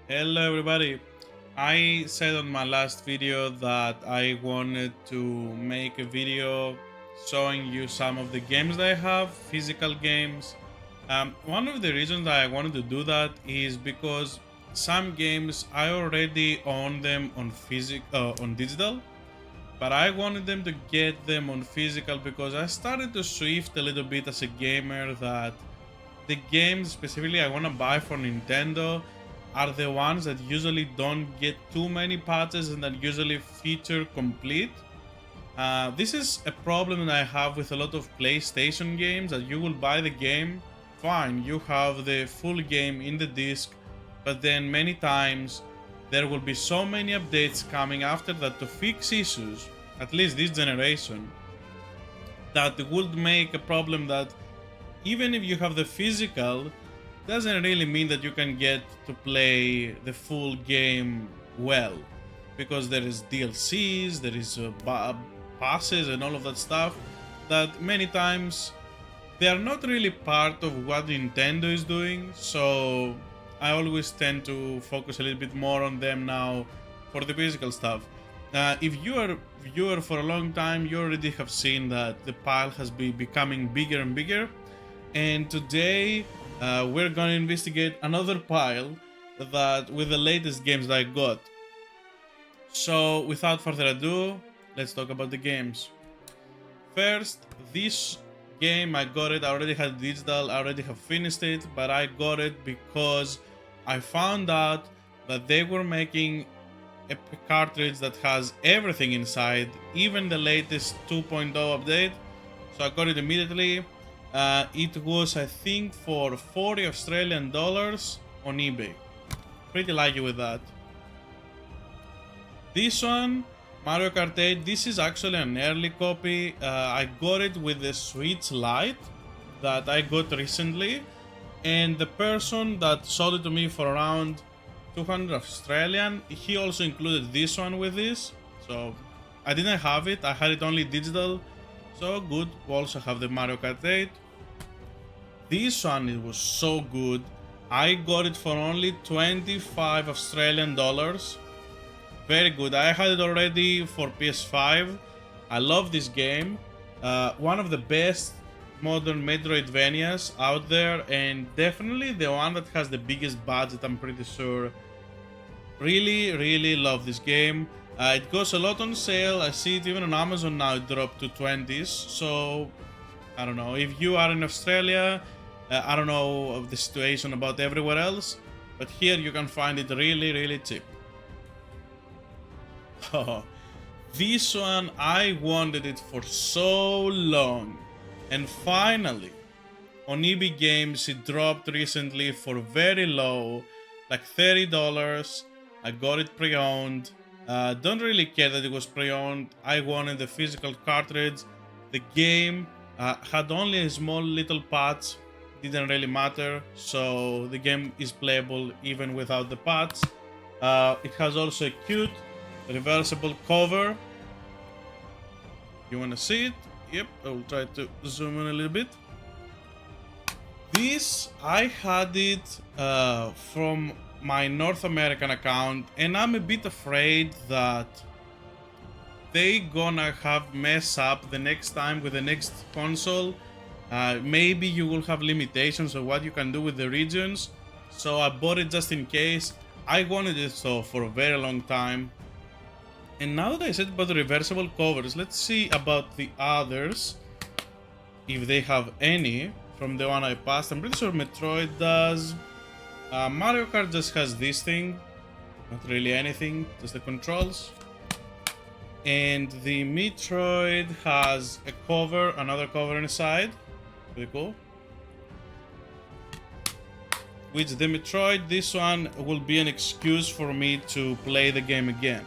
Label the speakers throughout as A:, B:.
A: Hello everybody. I said on my last video that I wanted to make a video showing you some of the games that I have, physical games. One of the reasons that I wanted to do that is because some games I already own them on digital, but I wanted them to get them on physical because I started to shift a little bit as a gamer that the games specifically I want to buy for Nintendo are the ones that usually don't get too many patches and that usually feature complete. This is a problem that I have with a lot of PlayStation games that you will buy the game, fine, you have the full game in the disc, but then many times there will be so many updates coming after that to fix issues, at least this generation, that would make a problem that even if you have the physical, doesn't really mean that you can get to play the full game well, because there is DLCs, there is passes and all of that stuff that many times they are not really part of what Nintendo is doing. So I always tend to focus a little bit more on them now for the physical stuff. If you are a viewer for a long time, you already have seen that the pile has been becoming bigger and bigger, and today we're gonna investigate another pile that with the latest games that I got. So without further ado, let's talk about the games. First, this game I got it. I already had digital. I already have finished it, but I got it because I found out that they were making a cartridge that has everything inside, even the latest 2.0 update. So I got it immediately. It was, I think, for 40 Australian dollars on eBay. Pretty lucky with that. This one, Mario Kart 8, this is actually an early copy. I got it with the Switch Lite that I got recently, and the person that sold it to me for around 200 Australian, he also included this one with this. So I didn't have it, I had it only digital. So good, we also have the Mario Kart 8. This one, it was so good. I got it for only 25 Australian dollars. Very good. I had it already for PS5. I love this game. One of the best modern Metroidvanias out there, and definitely the one that has the biggest budget, I'm pretty sure. Really love this game. It goes a lot on sale. I see it even on Amazon now, it dropped to 20s. So I don't know if you are in Australia. I don't know of the situation about everywhere else, but here you can find it really cheap. Oh, this one I wanted it for so long, and finally on EB Games it dropped recently for very low, like $30. I got it pre-owned. Don't really care that it was pre-owned. I wanted the physical cartridge. The game had only a small little patch, didn't really matter, so the game is playable even without the patch. It has also a cute reversible cover. You want to see it? Yep, I will try to zoom in a little bit. This, I had it from my North American account, and I'm a bit afraid that they gonna have mess up the next time with the next console. Maybe you will have limitations of what you can do with the regions, so I bought it just in case. I wanted it so for a very long time. And now that I said about the reversible covers, let's see about the others, if they have any from the one I passed. I'm pretty sure Metroid does. Mario Kart just has this thing, not really anything, just the controls. And the Metroid has a cover, another cover inside, pretty cool. Which the Metroid, this one will be an excuse for me to play the game again.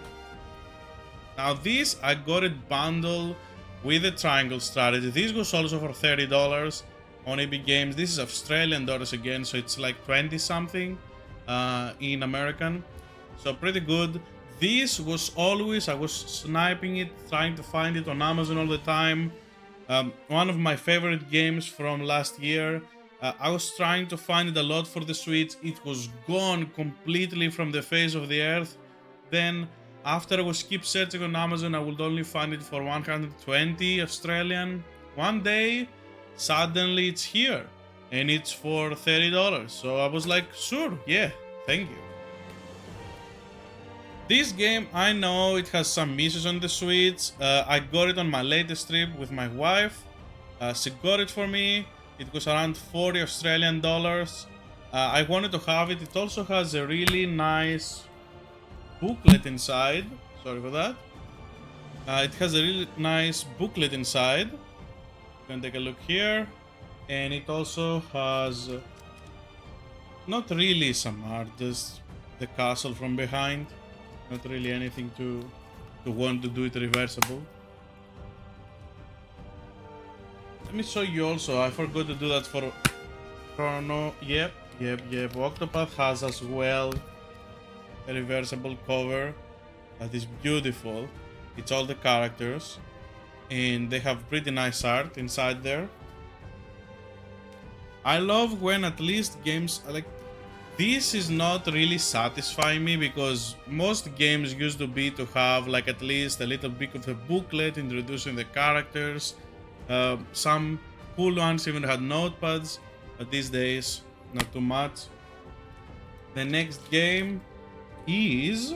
A: Now this, I got it bundled with the triangle strategy. This was also for $30 on EB Games. This is Australian dollars again, so it's like 20 something in American. So pretty good. This was always, I was sniping it, trying to find it on Amazon all the time. One of my favorite games from last year. I was trying to find it a lot for the Switch. It was gone completely from the face of the earth. Then after I was keep searching on Amazon, I would only find it for 120 Australian. One day, suddenly it's here and it's for $30. So I was like, sure, yeah, thank you. This game, I know it has some issues on the Switch. I got it on my latest trip with my wife. She got it for me. It was around 40 Australian dollars. I wanted to have it. It also has a really nice booklet inside. Sorry for that. It has a really nice booklet inside. You can take a look here. And it also has not really some art, just the castle from behind. Not really anything to want to do it reversible. Let me show you also. I forgot to do that for Chrono. Yep. Octopath has as well a reversible cover that is beautiful. It's all the characters and they have pretty nice art inside there. I love when at least games like this is not really satisfying me, because most games used to be to have like at least a little bit of a booklet introducing the characters. Some cool ones even had notepads, but these days not too much. The next game is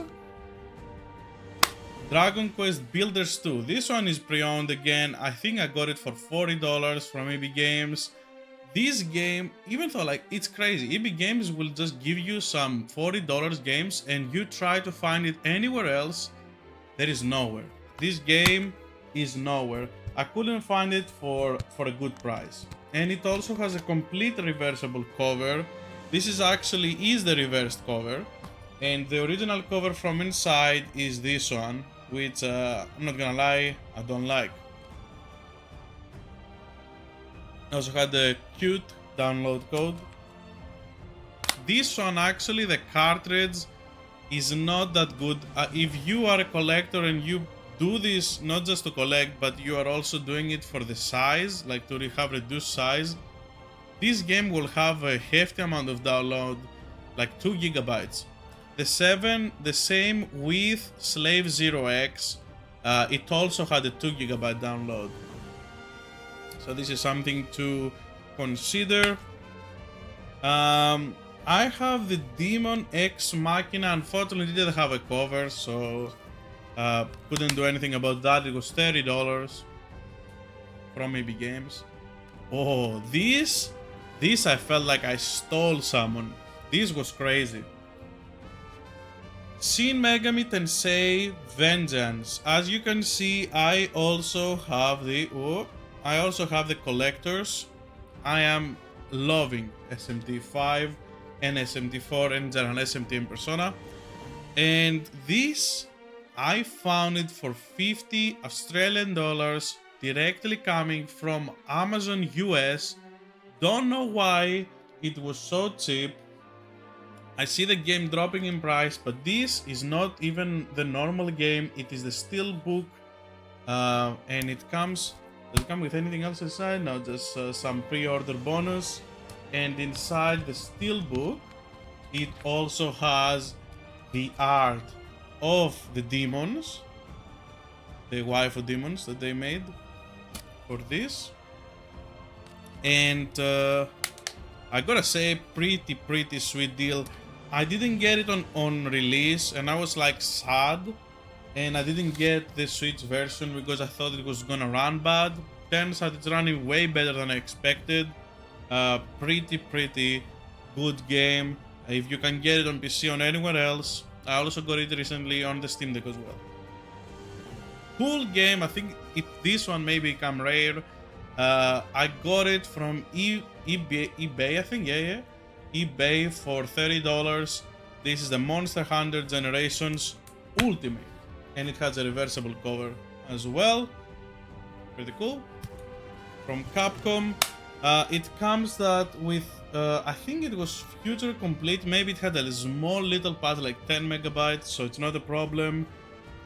A: Dragon Quest Builders 2. This one is pre-owned again. I think I got it for $40 from EB Games. This game, even though like it's crazy, EB Games will just give you some $40 games and you try to find it anywhere else, there is nowhere. This game is nowhere. I couldn't find it for a good price. And it also has a complete reversible cover. This is the reversed cover. And the original cover from inside is this one, which I'm not gonna lie, I don't like. Also had a cute download code. This one actually, the cartridge is not that good. If you are a collector and you do this not just to collect, but you are also doing it for the size, like to have reduced size, this game will have a hefty amount of download, like 2 gigabytes. The same with Slave 0X, it also had a 2 gigabyte download. So this is something to consider. I have the Demon X Machina. Unfortunately, it didn't have a cover, so couldn't do anything about that. It was $30 from EB Games. Oh, this I felt like I stole someone. This was crazy. Shin Megami Tensei Vengeance. As you can see, I also have the collectors. I am loving SMT5 and SMT4 and general SMT and Persona. And this, I found it for 50 Australian dollars directly coming from Amazon US. Don't know why it was so cheap. I see the game dropping in price, but this is not even the normal game. It is the Steelbook, and it comes. Does it come with anything else inside? No, just some pre-order bonus. And inside the Steelbook, it also has the art of the demons, the waifu demons that they made for this. And I gotta say, pretty sweet deal. I didn't get it on release, and I was like sad. And I didn't get the Switch version because I thought it was gonna run bad. Turns out it's running way better than I expected. Pretty good game. If you can get it on PC or anywhere else. I also got it recently on the Steam Deck as well. Cool game. I think this one may become rare. I got it from eBay, I think, yeah. eBay for $30. This is the Monster Hunter Generations Ultimate, and it has a reversible cover as well. Pretty cool. From Capcom, it comes that with I think it was Future Complete. Maybe it had a small little patch, like 10 megabytes, so it's not a problem.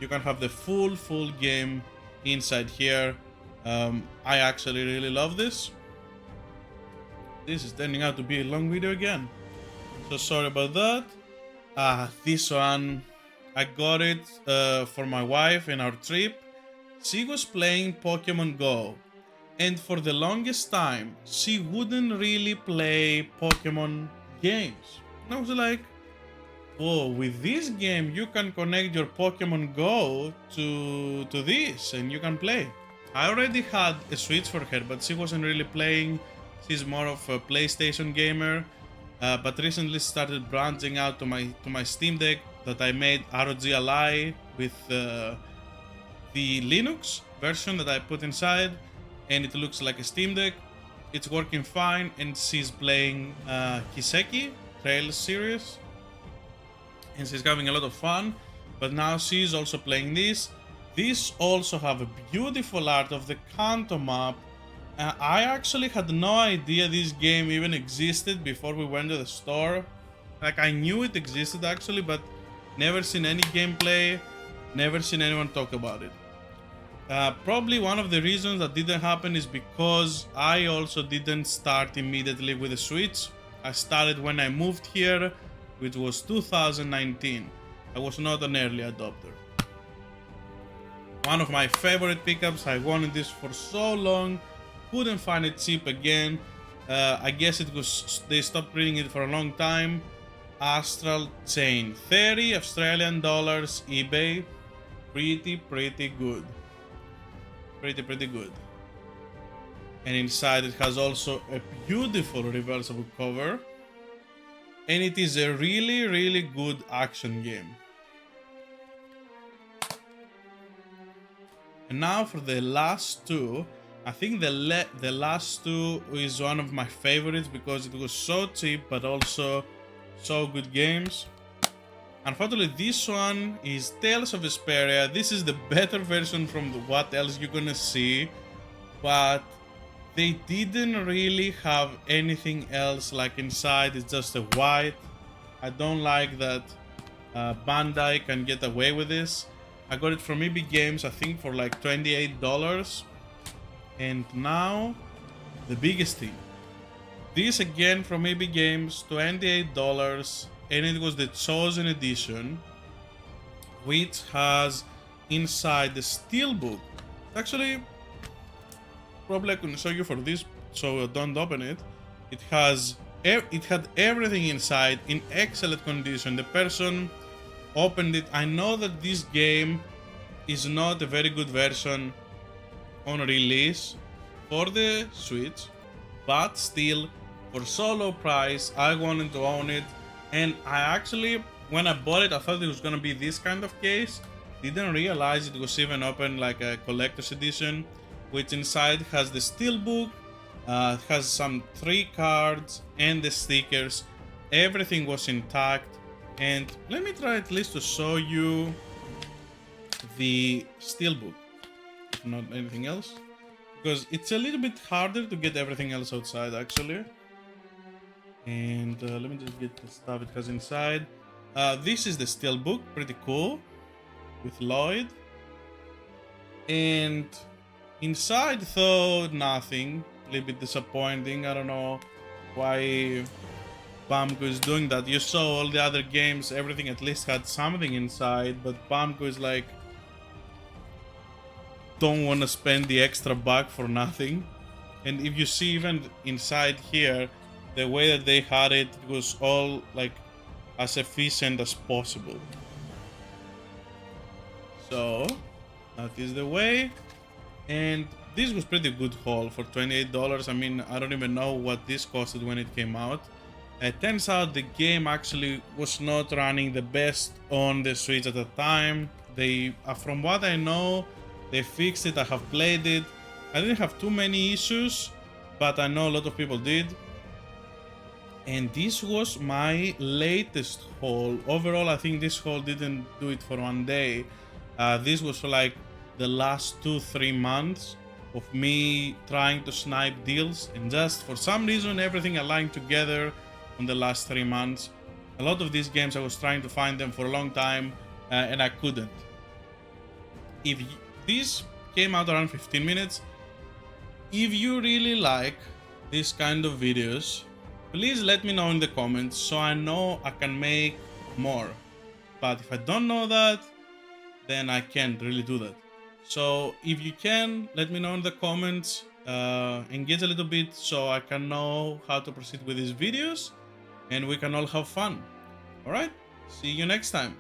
A: You can have the full game inside here. I actually really love this. This is turning out to be a long video again. So sorry about that. This one, I got it for my wife in our trip. She was playing Pokemon Go, and for the longest time, she wouldn't really play Pokemon games. And I was like, whoa, with this game, you can connect your Pokemon Go to this, and you can play. I already had a Switch for her, but she wasn't really playing. She's more of a PlayStation gamer. But recently started branching out to my Steam Deck that I made ROG Ally with the Linux version that I put inside, and it looks like a Steam Deck. It's working fine, and she's playing Kiseki Trails series, and she's having a lot of fun. But now she's also playing this. These also have a beautiful art of the Kanto map. I actually had no idea this game even existed before we went to the store. Like, I knew it existed actually, but never seen any gameplay, never seen anyone talk about it. Probably one of the reasons that didn't happen is because I also didn't start immediately with the Switch. I started when I moved here, which was 2019. I was not an early adopter. One of my favorite pickups. I wanted this for so long. Couldn't find it cheap again. I guess it was, they stopped reading it for a long time. Astral Chain, 30 Australian dollars eBay. Pretty good. Pretty good. And inside it has also a beautiful reversible cover. And it is a really good action game. And now for the last two. I think the last two is one of my favorites because it was so cheap but also so good games. Unfortunately, this one is Tales of Vesperia. This is the better version from what else you're gonna see, but they didn't really have anything else. Like, inside it's just a white. I don't like that Bandai can get away with this. I got it from EB Games, I think for like $28. And now, the biggest thing. This again from EB Games, $28, and it was the Chosen Edition, which has inside the Steelbook. Actually, probably I can show you for this, so don't open it. It had everything inside in excellent condition. The person opened it. I know that this game is not a very good version on release for the Switch, but still, for so low price, I wanted to own it. And I actually, when I bought it, I thought it was gonna be this kind of case. Didn't realize it was even open like a collector's edition, which inside has the steelbook, has some 3 cards and the stickers. Everything was intact. And let me try at least to show you the steelbook, if not anything else, because it's a little bit harder to get everything else outside actually. And let me just get the stuff it has inside. This is the steelbook, pretty cool, with Lloyd. And inside though, nothing. A little bit disappointing. I don't know why Bamco is doing that. You saw all the other games, everything at least had something inside, but Bamco is like, don't want to spend the extra buck for nothing. And if you see even inside here, the way that they had it, it was all like as efficient as possible. So that is the way. And this was pretty good haul for $28. I mean, I don't even know what this costed when it came out. It turns out the game actually was not running the best on the Switch at the time. They, from what I know, they fixed it. I have played it. I didn't have too many issues, but I know a lot of people did. And this was my latest haul. Overall, I think this haul didn't do it for one day. This was for like the last 2-3 months of me trying to snipe deals, and just for some reason everything aligned together on the last 3 months. A lot of these games I was trying to find them for a long time and I couldn't. If this came out around 15 minutes, if you really like these kind of videos, please let me know in the comments so I know I can make more. But if I don't know that, then I can't really do that. So if you can, let me know in the comments, engage a little bit so I can know how to proceed with these videos and we can all have fun. Alright, see you next time.